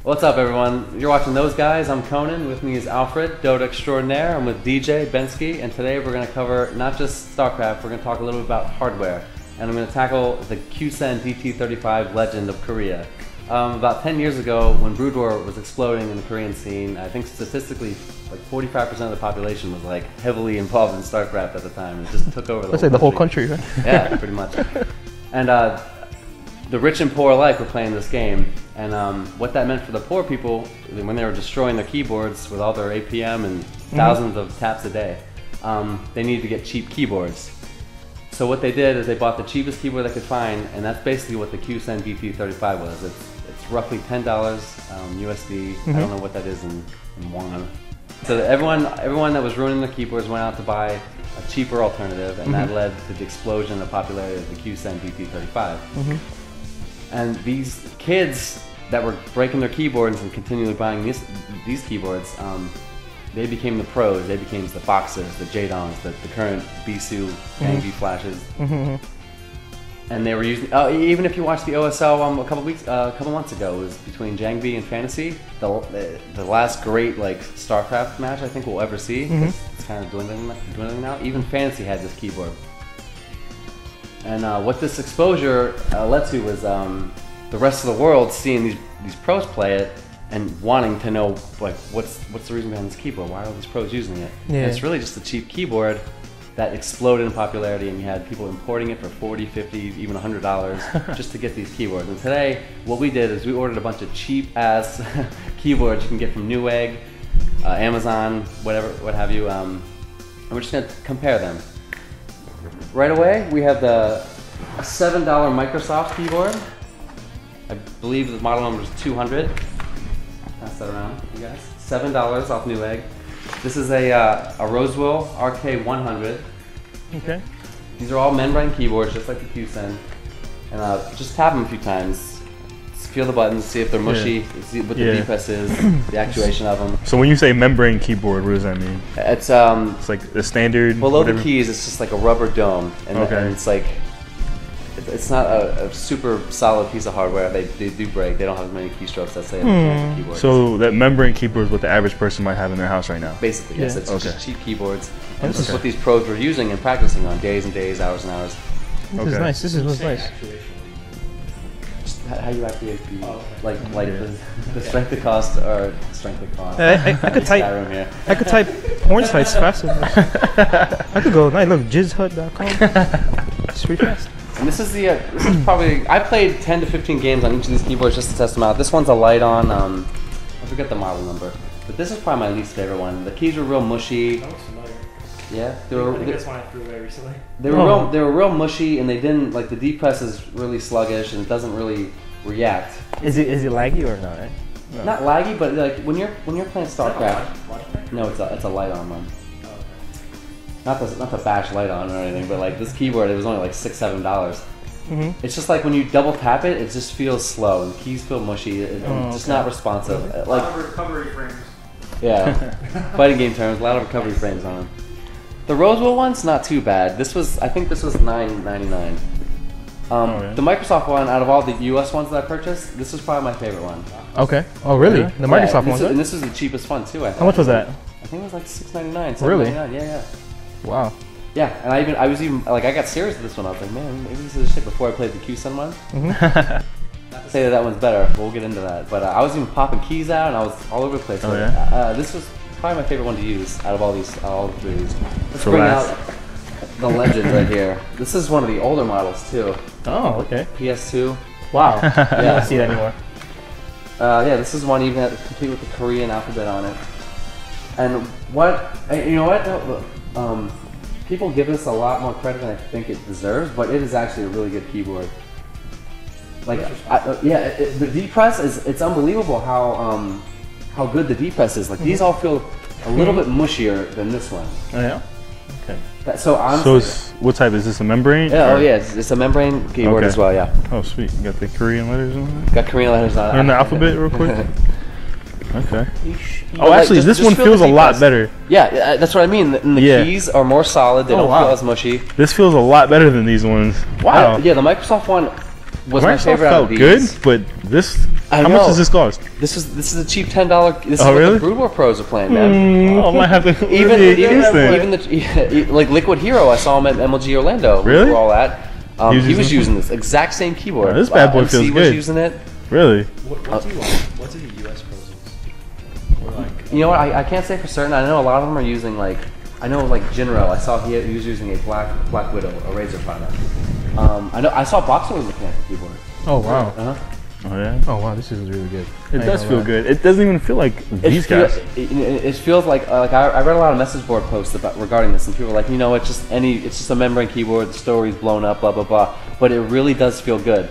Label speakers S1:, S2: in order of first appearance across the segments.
S1: What's up, everyone? You're watching Those Guys. I'm Conan. With me is Alfred, Dota Extraordinaire. I'm with DJ Bensky, and today we're going to cover not just StarCraft, we're going to talk a little bit about hardware. And I'm going to tackle the QSENN DT-35 legend of Korea. About 10 years ago, when Brood War was exploding in the Korean scene, I think statistically, like 45% of the population was like heavily involved in StarCraft at the time. It just took over
S2: the whole country, right?
S1: Yeah, pretty much. And the rich and poor alike were playing this game, and what that meant for the poor people, when they were destroying their keyboards with all their APM and thousands of taps a day, they needed to get cheap keyboards. So what they did is they bought the cheapest keyboard they could find, and that's basically what the QSENN DT-35 was. It's roughly $10 USD. I don't know what that is in won. So everyone that was ruining their keyboards went out to buy a cheaper alternative, and that led to the explosion of popularity of the QSENN DT-35. And these kids that were breaking their keyboards and continually buying these keyboards, they became the pros. They became the Boxers, the Jadongs, the current Bisu, Gang flashes. And they were using, even if you watch the OSL a couple months ago, it was between Jangbi and Fantasy, the last great like StarCraft match I think we'll ever see. It's kind of dwindling now. Even Fantasy had this keyboard. And what this exposure led to was the rest of the world seeing these pros play it and wanting to know like what's the reason behind this keyboard? Why are these pros using it? Yeah. And it's really just a cheap keyboard that exploded in popularity, and you had people importing it for $40, $50, even $100 just to get these keyboards. And today, what we did is we ordered a bunch of cheap-ass keyboards you can get from Newegg, Amazon, what have you, and we're just going to compare them. Right away, we have the $7 Microsoft keyboard. I believe the model number is 200. Pass that around, you guys. $7 off Newegg. This is a Rosewill RK-100. Okay. These are all membrane keyboards, just like the QSENN. And just tap them a few times. Just feel the buttons, see if they're mushy, see what the D-press is, the actuation of them.
S3: So when you say membrane keyboard, what does that mean?
S1: It's
S3: like the standard.
S1: Below the keys, it's just like a rubber dome, and it's like it's not a super solid piece of hardware. They do break. They don't have as many keystrokes as say mechanical keyboards.
S3: So that membrane keyboard is what the average person might have in their house right now.
S1: Basically, yes. It's just cheap keyboards, and this is what these pros were using and practicing on days and days, hours and hours.
S2: This is nice. This is nice.
S1: Just how you activate like the strength to cost or strength to cost.
S2: I could type porn sites faster. I could go look jizzhut.com. It's pretty fast.
S1: And this is probably, I played 10 to 15 games on each of these keyboards just to test them out. This one's a LiteON, I forget the model number, but this is probably my least favorite one. The keys were real mushy. That looks familiar. Yeah,
S4: I think that's one I threw away recently.
S1: They were real mushy, and they didn't, like the D-press is really sluggish and it doesn't really react.
S2: Is it laggy or not?
S1: No. Not laggy, but like when you're playing StarCraft. No, it's a LiteON one. Not to bash LiteON or anything, but like this keyboard, it was only like $6, $7. It's just like when you double tap it, it just feels slow, and the keys feel mushy. It's just not responsive.
S4: A lot of recovery frames.
S1: Yeah, fighting game terms, a lot of recovery frames on them. The Rosewill one's not too bad. I think this was $9.99. The Microsoft one, out of all the US ones that I purchased, this was probably my favorite one.
S2: Okay. Oh, really? The Microsoft one?
S1: And this is the cheapest one too, I think.
S2: How much was that?
S1: I think it was like $6.99, $7.99.
S2: Really?
S1: Yeah.
S2: Wow.
S1: Yeah, and I was even like, I got serious with this one. I was like, man, maybe this is the shit before I played the QSENN one. Not to say that one's better. We'll get into that. But I was even popping keys out, and I was all over the place. This was probably my favorite one to use out of all the three of these. Let's bring out the legend right here. This is one of the older models too.
S2: Oh, okay.
S1: PS2.
S2: Wow. Yeah, I don't see that anymore.
S1: Yeah, this is one even complete with the Korean alphabet on it. And you know what? People give this a lot more credit than I think it deserves, but it is actually a really good keyboard. Like, the D-press it's unbelievable how good the D-press is. Like these all feel a little bit mushier than this one.
S2: Oh yeah. Okay.
S1: So honestly,
S3: what type is this? A membrane?
S1: Yeah. It's a membrane keyboard as well. Yeah.
S3: Oh sweet. You got the Korean letters on it.
S1: Got Korean letters on it.
S3: Learn the alphabet real quick. Okay. Oh, actually, this one feels a lot better.
S1: Yeah, that's what I mean. And the keys are more solid. They don't feel as mushy.
S3: This feels a lot better than these ones. Wow.
S1: Yeah, the Microsoft one, was my
S3: Microsoft
S1: favorite out of
S3: felt good,
S1: these.
S3: but this.
S1: I
S3: How
S1: know.
S3: much does this cost?
S1: This is a cheap $10. This is
S3: Oh,
S1: what
S3: really?
S1: the Brood War pros are playing, man.
S3: Oh, I might have to.
S1: Even
S3: even
S1: the like Liquid Hero, I saw him at MLG Orlando.
S3: Really?
S1: We were all at.
S3: He was
S1: using this exact same keyboard.
S3: Oh, this bad boy
S1: MC
S3: feels
S1: was
S3: good.
S1: using it.
S3: Really?
S4: What do the US pros use? Or like,
S1: You know what? I can't say for certain. I know a lot of them are using like. I know like Jinro. I saw he was using a Black Widow, a Razer product. I saw Boxer with a mechanical keyboard.
S2: Oh wow.
S3: Oh yeah.
S2: Oh wow, this is really good.
S3: It does feel good. It doesn't even feel like these guys.
S1: It feels like I read a lot of message board posts regarding this, and people were like, you know, it's just a membrane keyboard. The story's blown up, blah blah blah. But it really does feel good.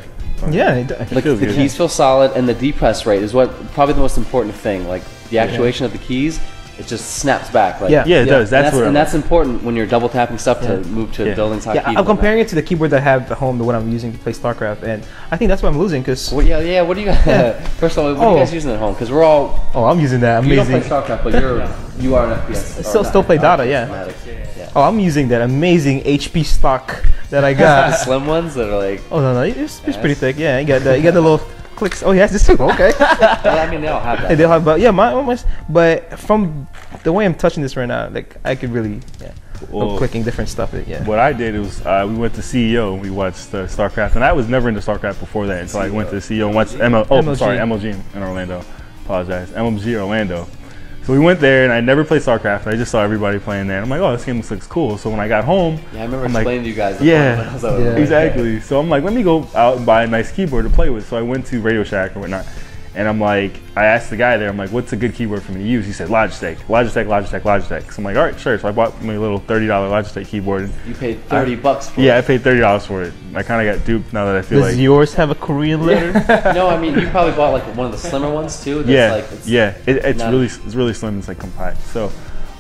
S2: Yeah,
S1: Like the keys feel solid, and the depress rate is what probably the most important thing. Like the actuation of the keys, it just snaps back. Like,
S2: Yeah.
S3: Yeah, it does. That's what.
S1: and that's important when you're double tapping stuff to move to buildings high
S2: Yeah,
S1: keys.
S2: I'm comparing it to the keyboard that I have at home, the one I'm using to play StarCraft, and I think that's why I'm losing. Cause
S1: What do you guys? First of all, what are you guys using at home? Because we're all.
S2: I'm using that
S1: You don't play
S2: amazing.
S1: StarCraft, but you are an FPS.
S2: Still play Dota, yeah. Oh, I'm using that amazing HP stock that I
S1: The
S2: got.
S1: slim ones that are like.
S2: Oh no, it's pretty thick. Yeah, you got the little clicks. Oh yes, this too. Okay.
S1: Well, I mean, they all have that.
S2: They'll have, but yeah, but from the way I'm touching this right now, like I could really, I'm clicking different stuff.
S3: What I did was we went to CEO and we watched StarCraft, and I was never into StarCraft before that until I went to CEO and watched MLG in Orlando. Apologize, MLG Orlando. So we went there, and I never played StarCraft. I just saw everybody playing there. I'm like, oh, this game looks cool. So when I got home,
S1: Yeah, I remember
S3: I'm like,
S1: explaining to you guys.
S3: exactly. So I'm like, let me go out and buy a nice keyboard to play with. So I went to Radio Shack or whatnot, and I'm like, I asked the guy there, I'm like, what's a good keyboard for me to use? He said Logitech. So I'm like, all right, sure. So I bought me a little $30 Logitech keyboard.
S1: You paid $30 for it.
S3: Yeah, I paid $30 for it. I kind of got duped now that I feel
S2: Does
S3: like.
S2: yours have a Korean letter?
S1: No, I mean, you probably bought like one of the slimmer ones too. That's
S3: It's
S1: not-
S3: really slim. It's like compact. So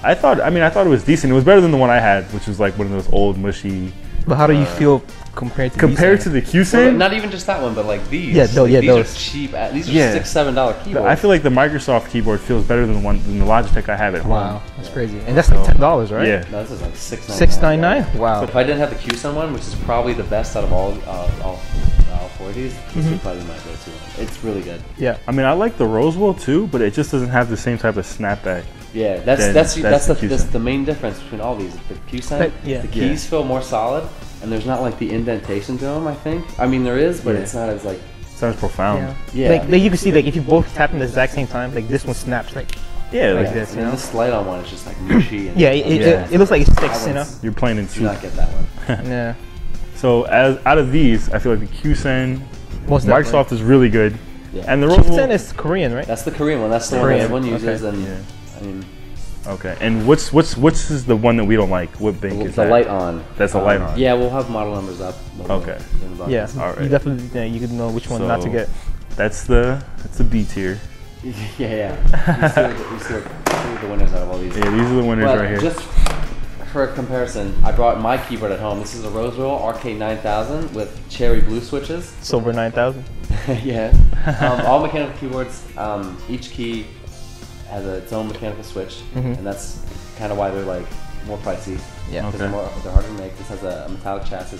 S3: I thought it was decent. It was better than the one I had, which was like one of those old mushy.
S2: But how do you feel compared to
S3: The QSEND?
S1: Not even just that one, but like these.
S2: Yeah, these
S1: are cheap. These are $6-7 keyboards.
S3: I feel like the Microsoft keyboard feels better than the Logitech I have at home.
S2: Wow, that's crazy. And that's like $10, right?
S3: Yeah.
S1: No, this is like
S2: $6.99. Wow.
S1: But if I didn't have the QSEND one, which is probably the best out of all four of these, this would probably be my go-to one. It's really good.
S2: Yeah.
S3: I mean, I like the Rosewill too, but it just doesn't have the same type of snapback.
S1: Yeah,
S3: That's
S1: that's the main difference between all these. The QSEND, the keys feel more solid, and there's not like the indentation to them. I think. I mean, there is, but it's not as like.
S3: Sounds profound.
S1: Yeah.
S2: Like you can see, like if you both tap at the exact same time, like this one snaps like.
S3: Yeah,
S2: Like
S3: like
S2: this, you
S1: And
S2: know?
S1: this LiteON one is just like mushy. And
S2: It looks like it sticks, you know.
S3: you're playing in
S1: Do
S3: two.
S1: not get that one.
S2: Yeah.
S3: So out of these, I feel like the QSEND,
S2: Most
S3: Microsoft is really good,
S1: Yeah.
S3: and the
S2: QSEND
S3: Rosewill.
S2: is Korean, right?
S1: That's the Korean one. That's the one that everyone uses, and I mean,
S3: Okay, and what's is the one that we don't like? What bank is
S1: the
S3: that?
S1: LiteON.
S3: That's a LiteOn.
S1: Yeah, we'll have model numbers up.
S3: Okay.
S2: Yeah.
S3: All right.
S2: You definitely you can know which one not to
S3: So-
S2: get.
S3: That's the B tier.
S1: Yeah. You see what the winners out of all these.
S3: Yeah, these are the winners
S1: But
S3: right here.
S1: just for a comparison, I brought my keyboard at home. This is a Rosewill RK-9000 with cherry blue switches.
S2: Silver 9000.
S1: Yeah. All mechanical keyboards, each key has its own mechanical switch, and that's kind of why they're like more pricey.
S2: Yeah.
S1: Because
S3: Okay.
S1: they're harder to make. This has a metallic chassis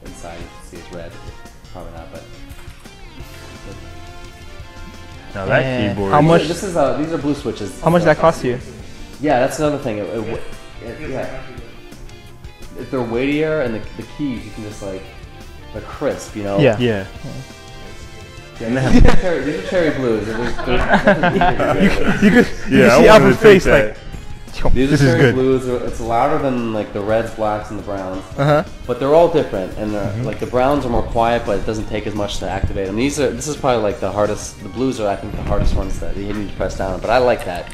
S1: inside. You can see it's red. Probably not, but.
S3: Now that
S2: And
S3: keyboard.
S2: how much-
S1: These are blue switches.
S2: How much that cost you?
S1: Yeah, that's another thing. Yeah. If they're weightier and the keys, you can just like, they're crisp, you know?
S2: Yeah.
S3: Yeah.
S1: These are cherry blues.
S2: You could
S3: Yeah,
S2: see
S3: I
S2: out
S3: wanted
S2: her
S3: to
S2: face
S3: take
S2: like.
S1: These
S2: This
S1: are
S2: is
S1: cherry
S2: good.
S1: blues. It's louder than like the reds, blacks, and the browns.
S2: Uh huh.
S1: But they're all different, and like the browns are more quiet, but it doesn't take as much to activate them. This is probably like the hardest. The blues are, I think, the hardest ones that you need to press down. But I like that.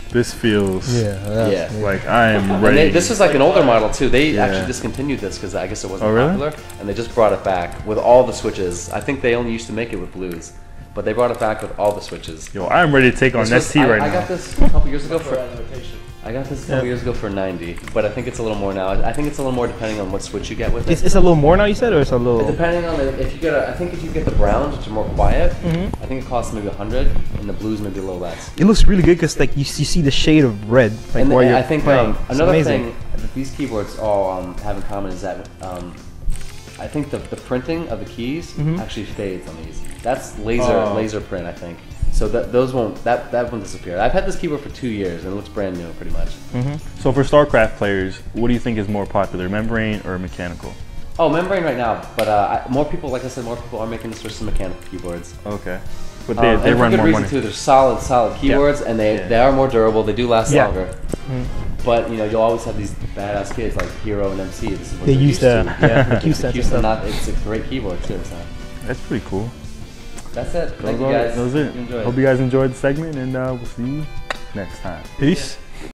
S3: This feels
S1: Yeah.
S3: like I am
S1: And
S3: ready.
S1: this is like an older model too. They
S3: Yeah.
S1: actually discontinued this because I guess it wasn't
S3: Oh, really?
S1: popular, and they just brought it back with all the switches. I think they only used to make it with blues, but they brought it back with all the switches.
S3: Yo, I'm ready to take on
S1: This
S3: ST
S1: was-
S3: right
S1: I
S3: now.
S1: got this a couple years ago for. I got this a couple years ago for 90, but I think it's a little more now. I think it's a little more depending on what switch you get with it.
S2: It's a little more now, you said, or it's a little.
S1: Depending on if you get I think if you get the browns, which are more quiet, I think it costs maybe 100, and the blues maybe a little less.
S2: It looks really good because like you see the shade of red. Like
S1: And
S2: while you're
S1: I think
S2: playing. It's
S1: another
S2: amazing.
S1: thing that these keyboards all have in common is that I think the printing of the keys actually fades on these. That's laser print, I think. So that won't disappear. I've had this keyboard for 2 years and it looks brand new, pretty much.
S3: So for StarCraft players, what do you think is more popular, membrane or mechanical?
S1: Oh, membrane right now, but more people, like I said, more people are making the switch to mechanical keyboards.
S3: Okay. But they run
S1: for good
S3: more
S1: reason
S3: money.
S1: too. They're solid keyboards, and they are more durable. They do last longer. But you know, you'll always have these badass kids like Hero and MC. This is what
S2: They
S1: they're
S2: use
S1: used to.
S2: the QSENN.
S1: It's a great keyboard too. So
S3: That's pretty cool.
S1: that's it. Thank you guys.
S3: That was it.
S1: Enjoy.
S3: Hope you guys enjoyed the segment, and we'll see you next time.
S2: Peace.